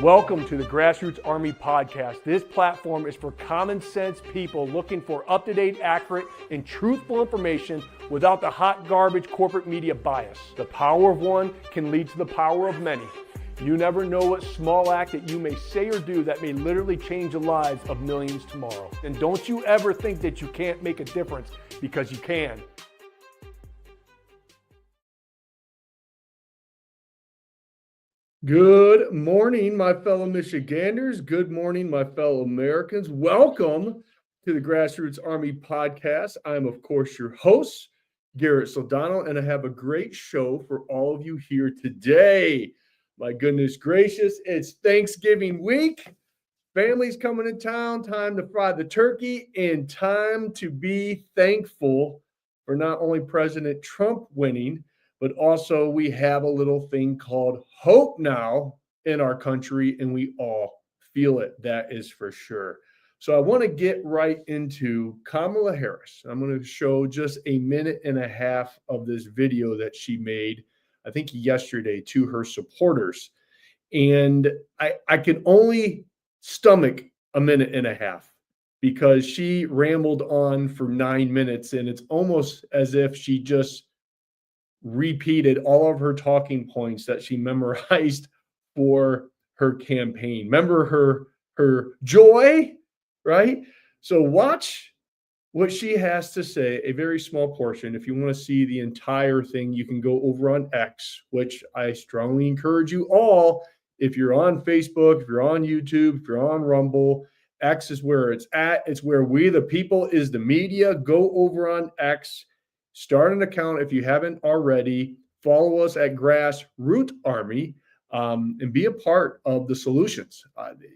Welcome to the Grassroots Army Podcast. This platform is for common sense people looking for up-to-date, accurate, and truthful information without the hot garbage corporate media bias. The power of one can lead to the power of many. You never know what small act that you may say or do that may literally change the lives of millions tomorrow. And don't you ever think that you can't make a difference, because you can. Good morning, my fellow Michiganders. Good morning, my fellow Americans. Welcome to the Grassroots Army Podcast. I'm, of course, your host, Garrett Soldano, and I have a great show for all of you here today. My goodness gracious, it's Thanksgiving week. Family's coming to town, time to fry the turkey, and time to be thankful for not only President Trump winning, but also we have a little thing called hope now in our country, and we all feel it. That is for sure. So I want to get right into Kamala Harris. I'm going to show just a minute and a half of this video that she made, I think yesterday, to her supporters. And I can only stomach a minute and a half because she rambled on for 9 minutes, and it's almost as if she just repeated all of her talking points that she memorized for her campaign. Remember her joy, right? So watch what she has to say, a very small portion. If you want to see the entire thing, you can go over on X, which I strongly encourage you all. If you're on Facebook, if you're on YouTube, if you're on Rumble, X is where it's at. It's where we, the people, is the media. Go over on X. Start an account if you haven't already. Follow us at Grassroots Army and be a part of the solutions.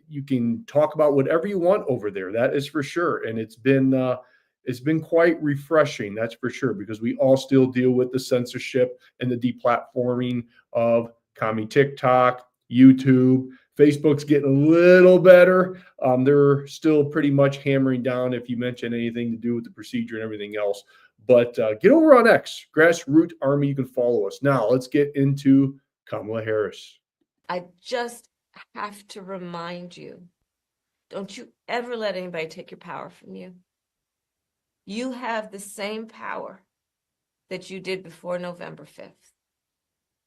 You can talk about whatever you want over there. That is for sure. And it's been quite refreshing, that's for sure, because we all still deal with the censorship and the deplatforming of commie TikTok, YouTube. Facebook's getting a little better. They're still pretty much hammering down if you mention anything to do with the procedure and everything else. But get over on X, Grassroots Army. You can follow us. Now, let's get into Kamala Harris. I just have to remind you, don't you ever let anybody take your power from you. You have the same power that you did before November 5th.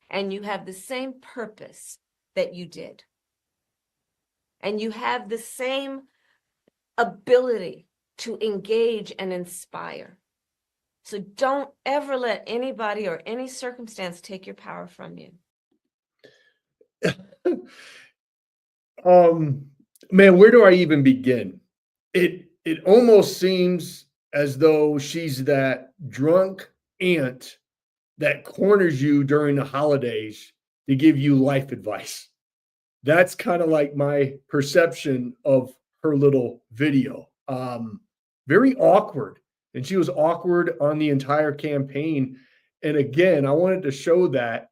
And you have the same purpose that you did. And you have the same ability to engage and inspire. So don't ever let anybody or any circumstance take your power from you. Man, where do I even begin? It almost seems as though she's that drunk aunt that corners you during the holidays to give you life advice. That's kind of like my perception of her little video. Very awkward. And she was awkward on the entire campaign. And again, I wanted to show that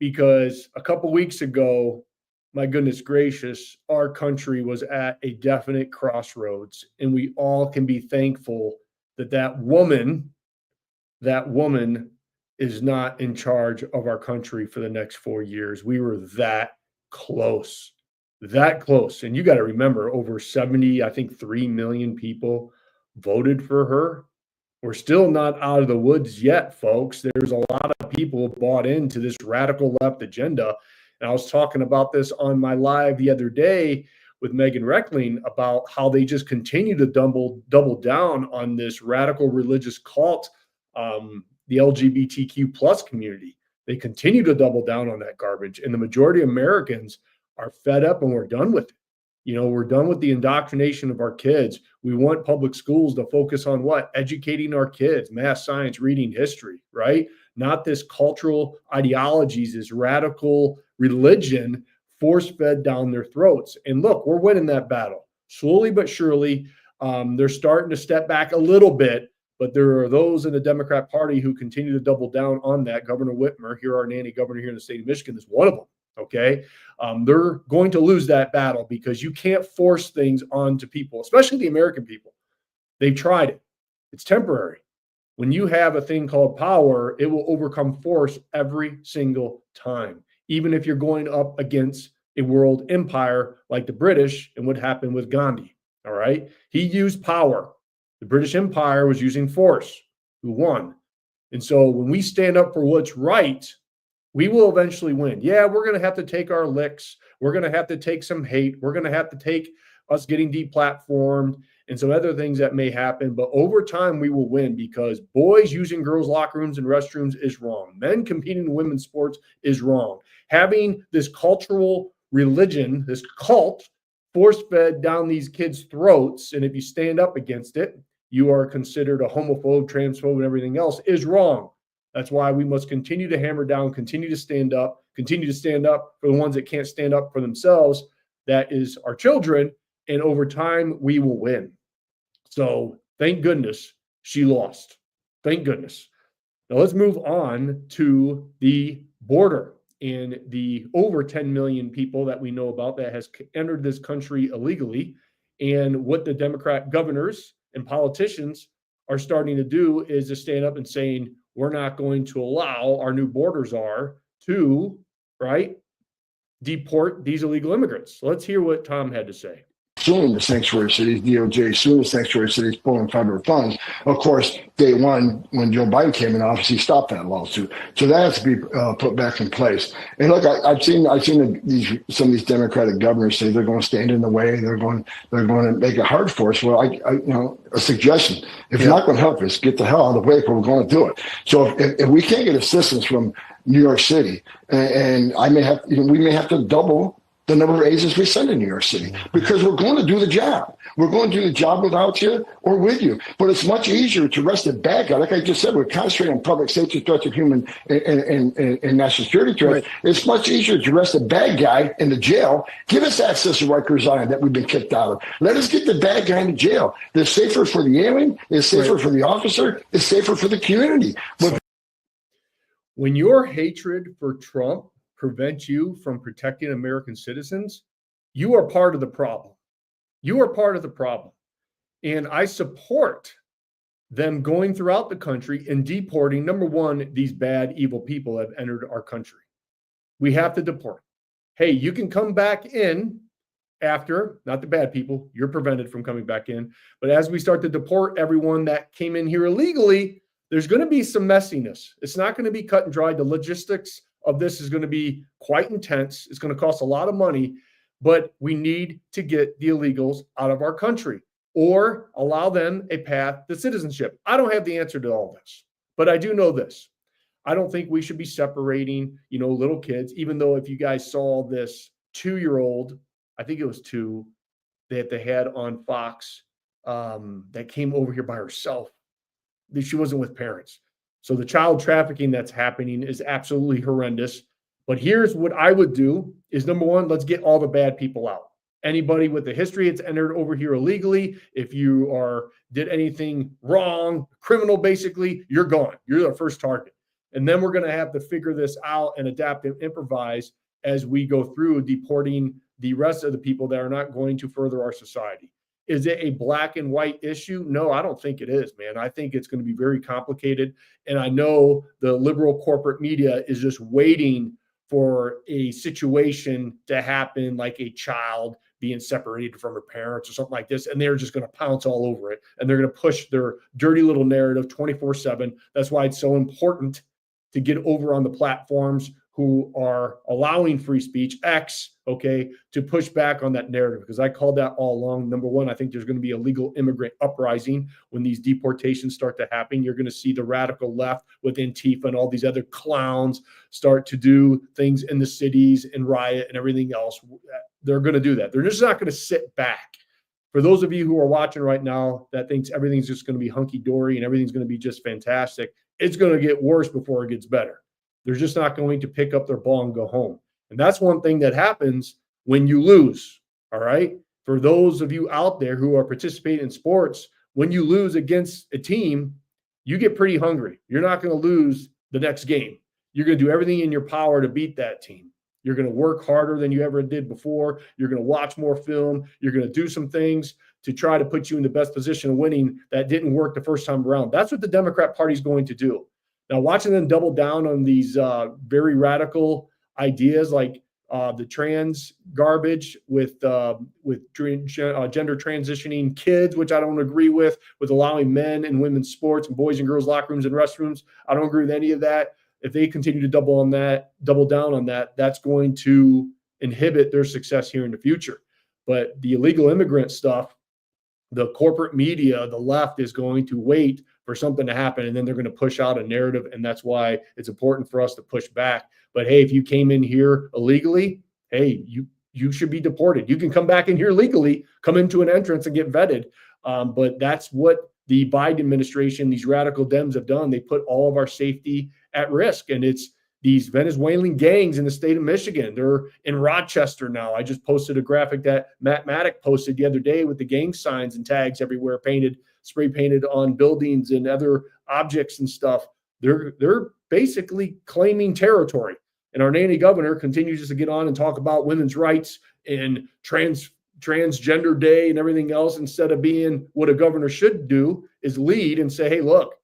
because a couple weeks ago, my goodness gracious, our country was at a definite crossroads. And we all can be thankful that that woman is not in charge of our country for the next 4 years. We were that close. And you got to remember, over 70, I think 3 million people voted for her. We're still not out of the woods yet, folks. There's a lot of people bought into this radical left agenda. And I was talking about this on my live the other day with Megan Reckling about how they just continue to double down on this radical religious cult, the LGBTQ plus community. They continue to double down on that garbage. And the majority of Americans are fed up, and we're done with it. You know, we're done with the indoctrination of our kids. We want public schools to focus on what? Educating our kids, math, science, reading, history, right? Not this cultural ideologies, this radical religion force-fed down their throats. And look, we're winning that battle. Slowly but surely, they're starting to step back a little bit, but there are those in the Democrat Party who continue to double down on that. Governor Whitmer, here, our nanny governor here in the state of Michigan, is one of them. Okay. They're going to lose that battle because you can't force things onto people, especially the American people. They've tried it. It's temporary. When you have a thing called power, it will overcome force every single time, even if you're going up against a world empire like the British and what happened with Gandhi. All right. He used power. The British Empire was using force. Who won? And so when we stand up for what's right, we will eventually win. Yeah, we're going to have to take our licks. We're going to have to take some hate. We're going to have to take us getting deplatformed and some other things that may happen. But over time, we will win because boys using girls' locker rooms and restrooms is wrong. Men competing in women's sports is wrong. Having this cultural religion, this cult, force-fed down these kids' throats, and if you stand up against it, you are considered a homophobe, transphobe, and everything else is wrong. That's why we must continue to hammer down, continue to stand up for the ones that can't stand up for themselves. That is our children. And over time, we will win. So thank goodness she lost. Thank goodness. Now let's move on to the border and the over 10 million people that we know about that has entered this country illegally. And what the Democrat governors and politicians are starting to do is to stand up and saying, we're not going to allow our new borders to, right, deport these illegal immigrants. So let's hear what Tom had to say. Suing the sanctuary cities, DOJ suing the sanctuary cities, pulling federal funds. Of course, day one, when Joe Biden came in office, he stopped that lawsuit. So that has to be put back in place. And look, I've seen some of these Democratic governors say they're going to stand in the way. They're going to make it hard for us. Well, a suggestion: if you're not going to help us, get the hell out of the way, but we're going to do it. So if we can't get assistance from New York City, and we may have to double the number of agents we send in New York City, because we're going to do the job. We're going to do the job without you or with you. But it's much easier to arrest a bad guy. Like I just said, we're concentrating on public safety threats of human and national security threats. Right. It's much easier to arrest a bad guy in the jail. Give us access to Rikers Island that we've been kicked out of. Let us get the bad guy in the jail. It's safer for the alien. It's safer for the officer. It's safer for the community. But when your hatred for Trump prevent you from protecting American citizens, you are part of the problem. You are part of the problem. And I support them going throughout the country and deporting, number one, these bad, evil people that have entered our country. We have to deport. Hey, you can come back in after, not the bad people, you're prevented from coming back in. But as we start to deport everyone that came in here illegally, there's going to be some messiness. It's not going to be cut and dry. The logistics of this is going to be quite intense. It's going to cost a lot of money, but we need to get the illegals out of our country or allow them a path to citizenship. I don't have the answer to all this, but I do know this. I don't think we should be separating, little kids, even though if you guys saw this 2-year-old, I think it was 2, that they had on Fox that came over here by herself. She wasn't with parents. So the child trafficking that's happening is absolutely horrendous. But here's what I would do is, number one, let's get all the bad people out. Anybody with a history that's entered over here illegally, if you did anything wrong, criminal, basically, you're gone. You're the first target. And then we're going to have to figure this out and adapt and improvise as we go through deporting the rest of the people that are not going to further our society. Is it a black and white issue? No, I don't think it is, man. I think it's going to be very complicated. And I know the liberal corporate media is just waiting for a situation to happen, like a child being separated from her parents or something like this. And they're just going to pounce all over it. And they're going to push their dirty little narrative 24/7. That's why it's so important to get over on the platforms who are allowing free speech, X, to push back on that narrative, because I called that all along. Number one, I think there's going to be a legal immigrant uprising when these deportations start to happen. You're going to see the radical left with Antifa and all these other clowns start to do things in the cities and riot and everything else. They're going to do that. They're just not going to sit back. For those of you who are watching right now that thinks everything's just going to be hunky-dory and everything's going to be just fantastic, it's going to get worse before it gets better. They're just not going to pick up their ball and go home. And that's one thing that happens when you lose, all right? For those of you out there who are participating in sports, when you lose against a team, you get pretty hungry. You're not going to lose the next game. You're going to do everything in your power to beat that team. You're going to work harder than you ever did before. You're going to watch more film. You're going to do some things to try to put you in the best position of winning that didn't work the first time around. That's what the Democrat Party is going to do. Now, watching them double down on these very radical ideas like the trans garbage with gender transitioning kids, which I don't agree with allowing men and women's sports and boys and girls locker rooms and restrooms. I don't agree with any of that. If they continue to double down on that, that's going to inhibit their success here in the future. But the illegal immigrant stuff, the corporate media, the left is going to wait for something to happen, and then they're going to push out a narrative, and that's why it's important for us to push back. But hey, if you came in here illegally, hey, you should be deported. You can come back in here legally, come into an entrance and get vetted. But that's what the Biden administration, these radical Dems have done. They put all of our safety at risk, and it's these Venezuelan gangs in the state of Michigan. They're in Rochester now. I just posted a graphic that Matt Maddock posted the other day with the gang signs and tags everywhere, spray painted on buildings and other objects and stuff. They're basically claiming territory. And our nanny governor continues to get on and talk about women's rights and transgender day and everything else, instead of being what a governor should do is lead and say, hey, look,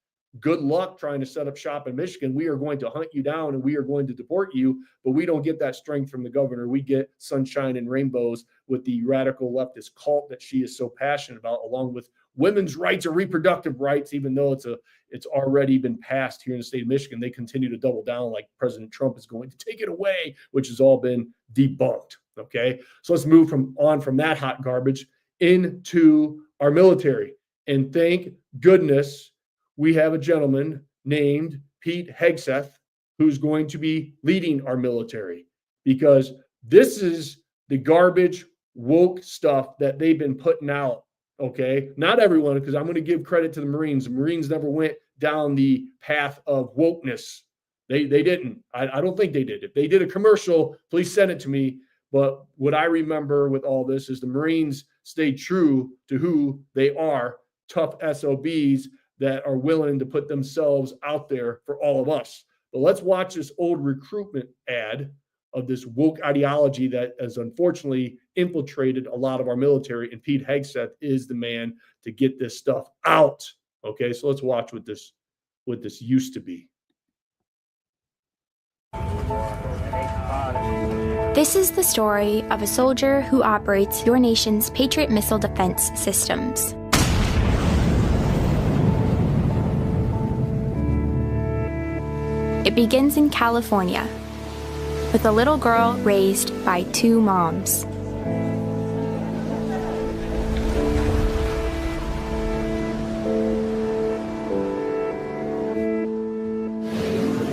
good luck trying to set up shop in Michigan. We are going to hunt you down and we are going to deport you. But we don't get that strength from the governor. We get sunshine and rainbows with the radical leftist cult that she is so passionate about, along with women's rights and reproductive rights, even though it's already been passed here in the state of Michigan. They continue to double down like President Trump is going to take it away, which has all been debunked. Okay, so let's move from that hot garbage into our military. And thank goodness we have a gentleman named Pete Hegseth who's going to be leading our military, because this is the garbage woke stuff that they've been putting out. Okay, not everyone, because I'm going to give credit to the Marines. The Marines never went down the path of wokeness. They didn't. I don't think they did. If they did a commercial, please send it to me. But what I remember with all this is the Marines stayed true to who they are, tough SOBs that are willing to put themselves out there for all of us. But let's watch this old recruitment ad of this woke ideology that has unfortunately infiltrated a lot of our military, and Pete Hegseth is the man to get this stuff out. Okay, so let's watch what this used to be. This is the story of a soldier who operates your nation's Patriot missile defense systems. It begins in California, with a little girl raised by two moms.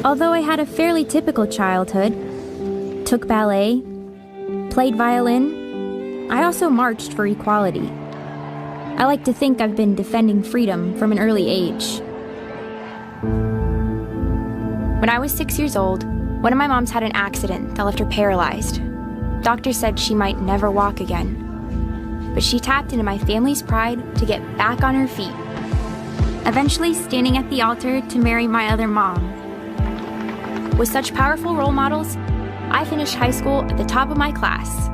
Although I had a fairly typical childhood, took ballet, played violin, I also marched for equality. I like to think I've been defending freedom from an early age. When I was 6 years old, one of my moms had an accident that left her paralyzed. Doctors said she might never walk again. But she tapped into my family's pride to get back on her feet, eventually standing at the altar to marry my other mom. With such powerful role models, I finished high school at the top of my class,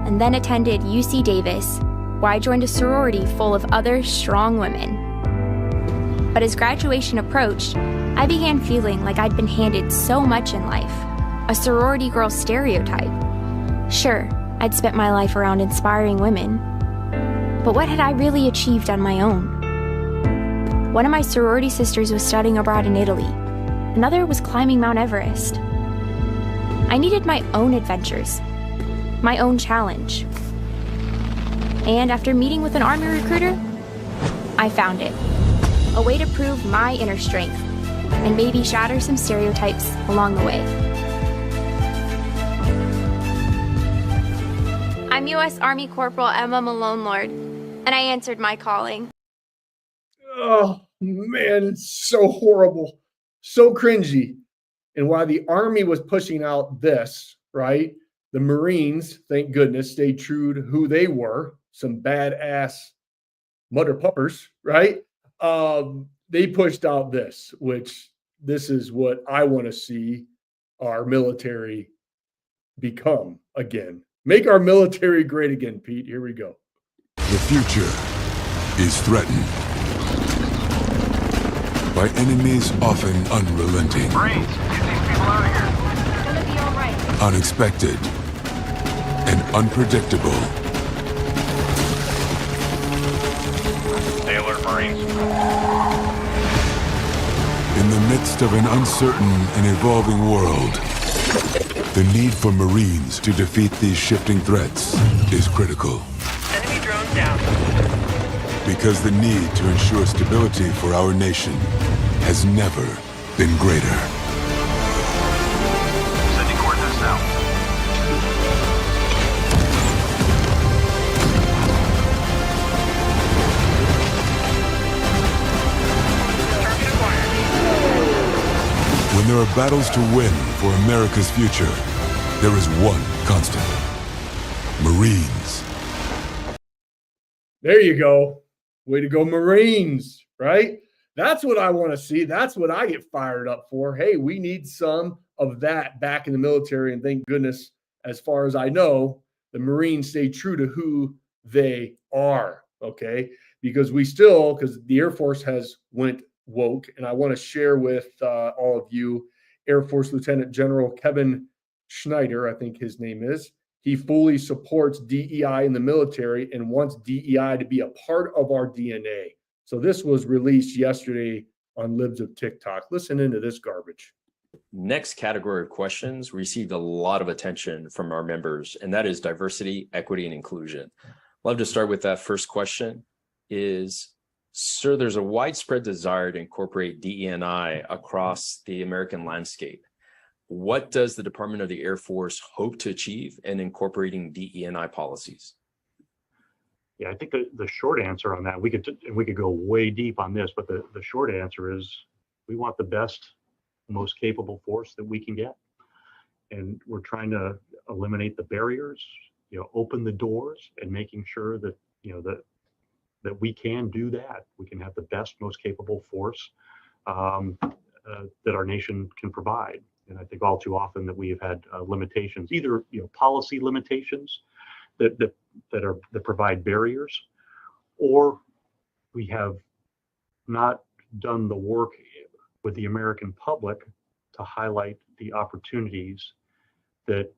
and then attended UC Davis, where I joined a sorority full of other strong women. But as graduation approached, I began feeling like I'd been handed so much in life, a sorority girl stereotype. Sure, I'd spent my life around inspiring women, but what had I really achieved on my own? One of my sorority sisters was studying abroad in Italy. Another was climbing Mount Everest. I needed my own adventures, my own challenge. And after meeting with an Army recruiter, I found it. A way to prove my inner strength and maybe shatter some stereotypes along the way. I'm U.S. Army Corporal Emma Malone Lord, and I answered my calling. Oh, man, it's so horrible, so cringy. And while the Army was pushing out this, right, the Marines, thank goodness, stayed true to who they were, some badass mother puppers, right? They pushed out this, which this is what I want to see our military become again. Make our military great again, Pete. Here we go. The future is threatened by enemies often unrelenting, Marines, get these people out of here. unexpected, unpredictable. Stay alert, Marines. In the midst of an uncertain and evolving world, the need for Marines to defeat these shifting threats is critical. Enemy drone down. Because the need to ensure stability for our nation has never been greater. Sending coordinates now. Target acquired. When there are battles to win for America's future, there is one constant: Marines. There you go. Way to go, Marines, right? That's what I want to see. That's what I get fired up for. Hey, we need some of that back in the military. And thank goodness, as far as I know, the Marines stay true to who they are, okay? Because because the Air Force has went woke. And I want to share with all of you, Air Force Lieutenant General Kevin Schneider, I think his name is. He fully supports DEI in the military and wants DEI to be a part of our DNA. So this was released yesterday on Libs of TikTok. Listen into this garbage. Next category of questions received a lot of attention from our members, and that is diversity, equity, and inclusion. Love to start with that first question is, sir, there's a widespread desire to incorporate DE&I across the American landscape. What does the Department of the Air Force hope to achieve in incorporating DE&I policies? Yeah, I think the short answer on that, we could go way deep on this, but the short answer is we want the best, most capable force that we can get. And we're trying to eliminate the barriers, open the doors, and making sure that, that we can do that. We can have the best, most capable force that our nation can provide. And I think all too often that we have had limitations, either policy limitations that provide barriers, or we have not done the work with the American public to highlight the opportunities that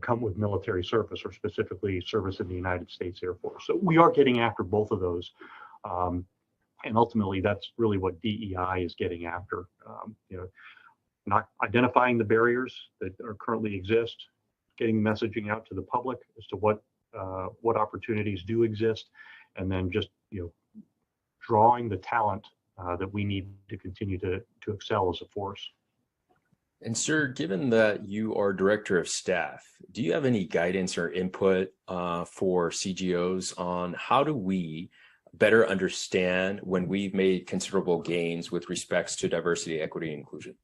come with military service, or specifically service in the United States Air Force. So we are getting after both of those. And ultimately, that's really what DEI is getting after. Not identifying the barriers that are currently exist, getting messaging out to the public as to what opportunities do exist, and then just drawing the talent that we need to continue to excel as a force. And sir, given that you are Director of Staff, do you have any guidance or input for CGOs on how do we better understand when we've made considerable gains with respects to diversity, equity, and inclusion?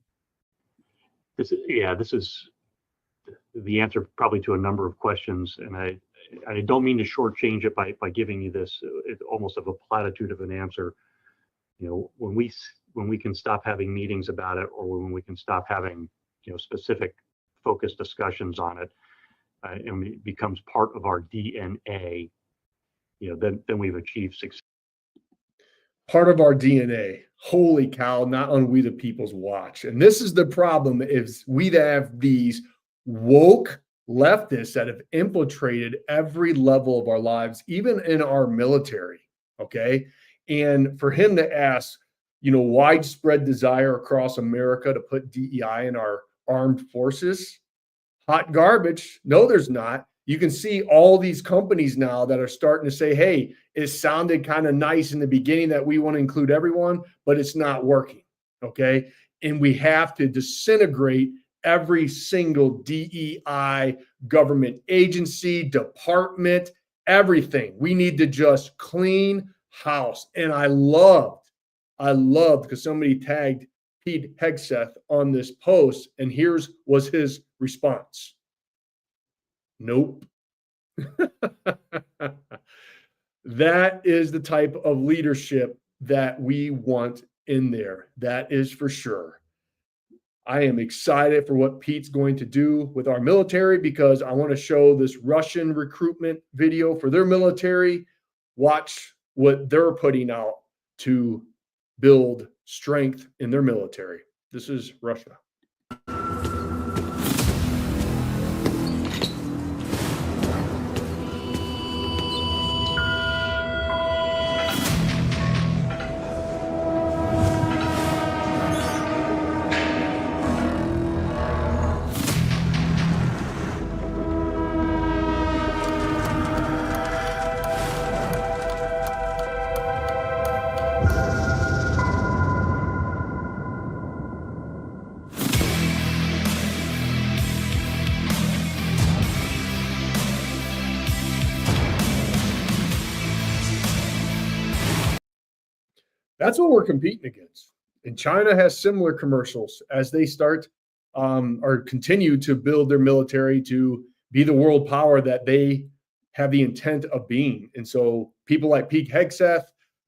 This is the answer probably to a number of questions, and I don't mean to shortchange it by giving you this almost of a platitude of an answer. When we can stop having meetings about it, or when we can stop having specific focused discussions on it, and it becomes part of our DNA, then we've achieved success. Part of our DNA. Holy cow, not on We the People's watch. And this is the problem, is we have these woke leftists that have infiltrated every level of our lives, even in our military, okay? And for him to ask, widespread desire across America to put DEI in our armed forces, hot garbage. No, there's not. You can see all these companies now that are starting to say, hey, it sounded kind of nice in the beginning that we want to include everyone, but it's not working, okay? And we have to disintegrate every single DEI government agency, department, everything. We need to just clean house. And I loved, because somebody tagged Pete Hegseth on this post, and was his response. Nope. That is the type of leadership that we want in there. That is for sure. I am excited for what Pete's going to do with our military, because I want to show this Russian recruitment video for their military. Watch what they're putting out to build strength in their military. This is Russia. That's what we're competing against. And China has similar commercials as they start or continue to build their military to be the world power that they have the intent of being. And so people like Pete Hegseth,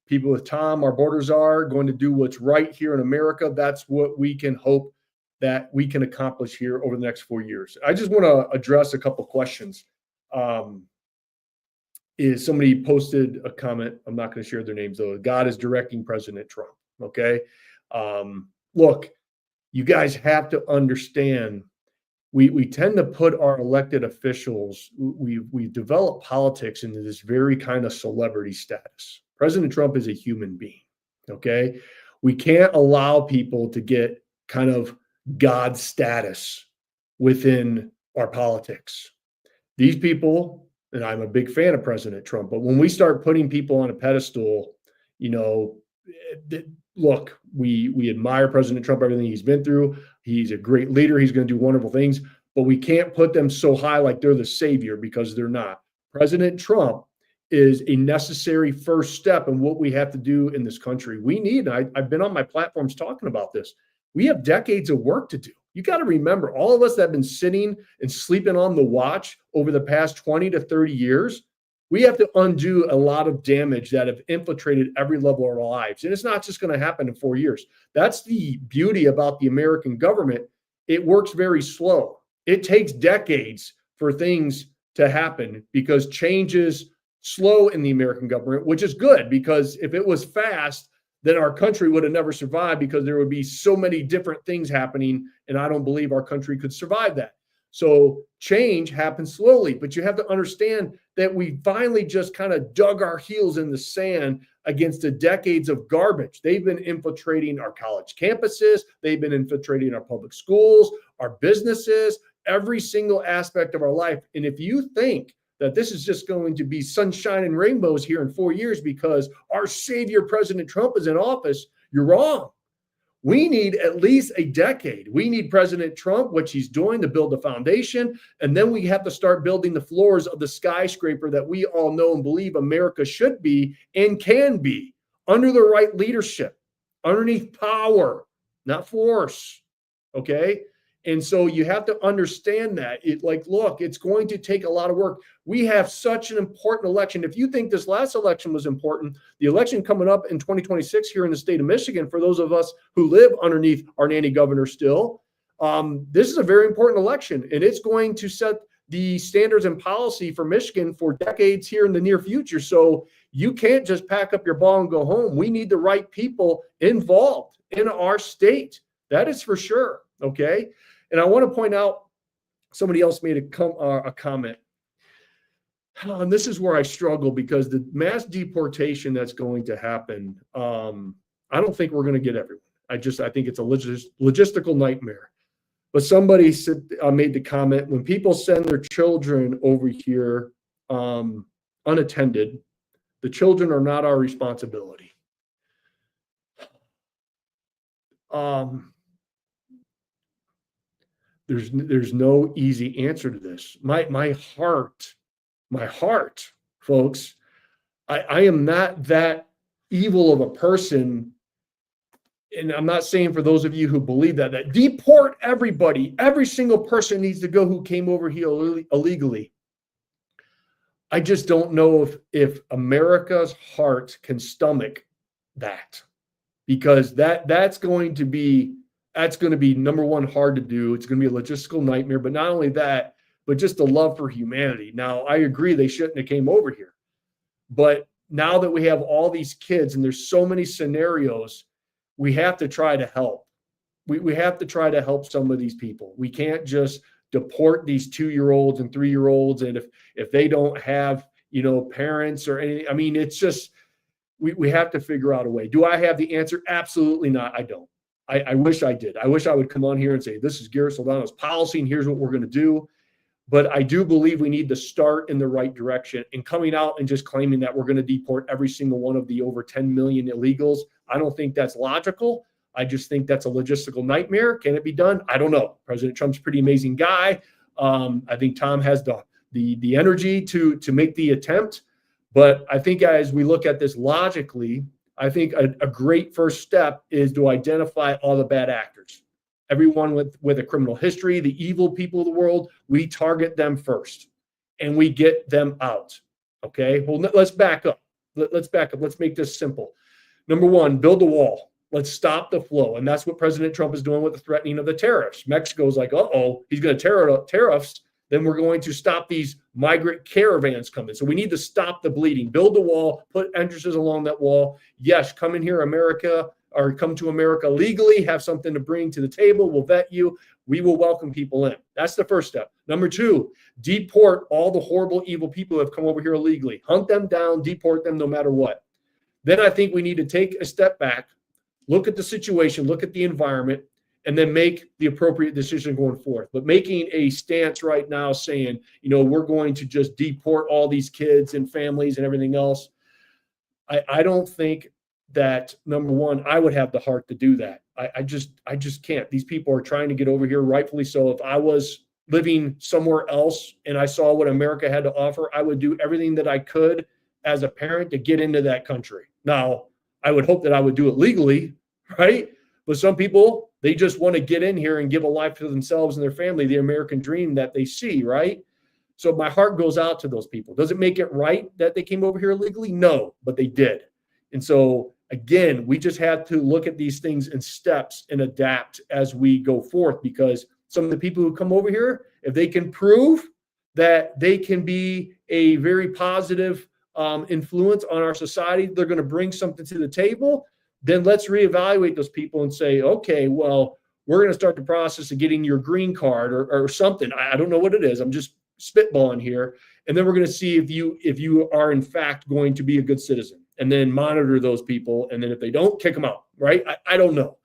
people with Tom, our borders are going to do what's right here in America. That's what we can hope that we can accomplish here over the next 4 years. I just want to address a couple questions. Is somebody posted a comment? I'm not going to share their names though. God is directing President Trump. Okay. Look, you guys have to understand, we tend to put our elected officials, we develop politics into this very kind of celebrity status. President Trump is a human being. Okay. We can't allow people to get kind of God status within our politics. These people, and I'm a big fan of President Trump, but when we start putting people on a pedestal, look, we admire President Trump, everything he's been through. He's a great leader. He's going to do wonderful things, but we can't put them so high like they're the savior, because they're not. President Trump is a necessary first step in what we have to do in this country. We need, I've been on my platforms talking about this. We have decades of work to do. You got to remember, all of us that have been sitting and sleeping on the watch over the past 20 to 30 years, we have to undo a lot of damage that have infiltrated every level of our lives. And it's not just going to happen in 4 years. That's the beauty about the American government. It works very slow. It takes decades for things to happen because change is slow in the American government, which is good, because if it was fast, then our country would have never survived, because there would be so many different things happening. And I don't believe our country could survive that. So change happens slowly, but you have to understand that we finally just kind of dug our heels in the sand against the decades of garbage. They've been infiltrating our college campuses. They've been infiltrating our public schools, our businesses, every single aspect of our life. And if you think that this is just going to be sunshine and rainbows here in 4 years because our savior, President Trump, is in office, you're wrong. We need at least a decade. We need President Trump, which he's doing, to build the foundation. And then we have to start building the floors of the skyscraper that we all know and believe America should be and can be, under the right leadership, underneath power, not force. Okay. And so you have to understand that look, it's going to take a lot of work. We have such an important election. If you think this last election was important, the election coming up in 2026 here in the state of Michigan, for those of us who live underneath our nanny governor still, this is a very important election, and it's going to set the standards and policy for Michigan for decades here in the near future. So you can't just pack up your ball and go home. We need the right people involved in our state. That is for sure. Okay. And I want to point out, somebody else made a comment. And this is where I struggle, because the mass deportation that's going to happen, I don't think we're going to get everyone. I think it's a logistical nightmare. But somebody made the comment, when people send their children over here unattended, the children are not our responsibility. There's no easy answer to this. My heart, folks, I am not that evil of a person. And I'm not saying, for those of you who believe that deport everybody, every single person needs to go who came over here illegally. I just don't know if America's heart can stomach that, because that's going to be number one, hard to do. It's going to be a logistical nightmare, but not only that, but just the love for humanity. Now, I agree they shouldn't have came over here, but now that we have all these kids and there's so many scenarios, we have to try to help. We have to try to help some of these people. We can't just deport these 2-year-olds and 3-year-olds. And if they don't have, parents or anything, I mean, it's just, we have to figure out a way. Do I have the answer? Absolutely not. I don't. I wish I did. I wish I would come on here and say, this is Garrett Soldano's policy and here's what we're going to do. But I do believe we need to start in the right direction, and coming out and just claiming that we're going to deport every single one of the over 10 million illegals, I don't think that's logical. I just think that's a logistical nightmare. Can it be done? I don't know. President Trump's a pretty amazing guy. I think Tom has the energy to make the attempt. But I think as we look at this logically, I think a great first step is to identify all the bad actors. Everyone with a criminal history, the evil people of the world, we target them first and we get them out. Okay, well, let's back up. Let's back up. Let's make this simple. Number one, build the wall. Let's stop the flow. And that's what President Trump is doing with the threatening of the tariffs. Mexico's like, uh-oh, he's going to tariffs. Then we're going to stop these migrant caravans coming. So we need to stop the bleeding, build the wall, put entrances along that wall. Yes, come in here, America, or come to America legally, have something to bring to the table. We'll vet you. We will welcome people in. That's the first step. Number two, deport all the horrible, evil people who have come over here illegally. Hunt them down, deport them no matter what. Then I think we need to take a step back, look at the situation, look at the environment, and then make the appropriate decision going forth. But making a stance right now saying, we're going to just deport all these kids and families and everything else, I don't think that, number one, I would have the heart to do that. I just can't. These people are trying to get over here, rightfully so. If I was living somewhere else and I saw what America had to offer, I would do everything that I could as a parent to get into that country. Now, I would hope that I would do it legally, right? But some people, they just want to get in here and give a life to themselves and their family, the American dream that they see, right? So my heart goes out to those people. Does it make it right that they came over here illegally? No, but they did. And so, again, we just have to look at these things in steps and adapt as we go forth, because some of the people who come over here, if they can prove that they can be a very positive influence on our society, they're going to bring something to the table, then let's reevaluate those people and say, okay, well, we're going to start the process of getting your green card or something. I don't know what it is. I'm just spitballing here. And then we're going to see if you are in fact going to be a good citizen, and then monitor those people. And then if they don't, kick them out, right? I don't know.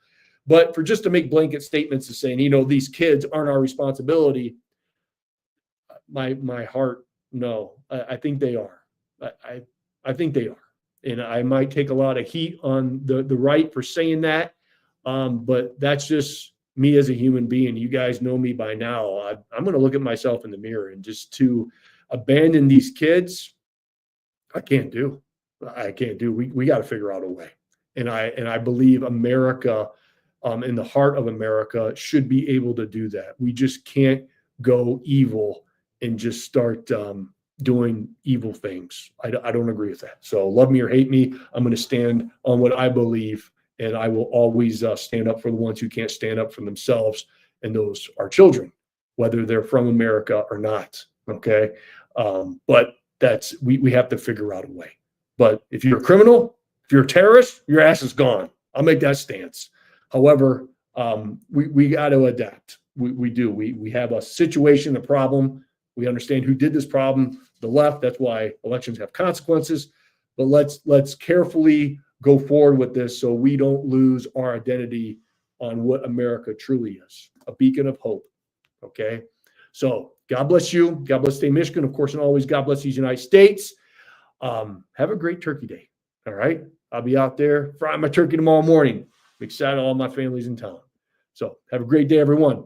But for just to make blanket statements of saying, these kids aren't our responsibility, my heart, no, I think they are. I think they are. And I might take a lot of heat on the right for saying that. But that's just me as a human being. You guys know me by now. I'm going to look at myself in the mirror, and just to abandon these kids, I can't do. We got to figure out a way. And I believe America, in the heart of America, should be able to do that. We just can't go evil and just start doing evil things. I don't agree with that. So love me or hate me, I'm going to stand on what I believe, and I will always stand up for the ones who can't stand up for themselves, and those are children, whether they're from America or not. Okay, but that's we have to figure out a way. But if you're a criminal, if you're a terrorist, your ass is gone. I'll make that stance. However, we got to adapt. We do. We have a situation, a problem. We understand who did this problem, the left. That's why elections have consequences. But let's carefully go forward with this so we don't lose our identity on what America truly is, a beacon of hope. Okay? So God bless you. God bless State of Michigan. Of course, and always, God bless these United States. Have a great Turkey Day. All right? I'll be out there frying my turkey tomorrow morning. I'm excited all my family's in town. So have a great day, everyone.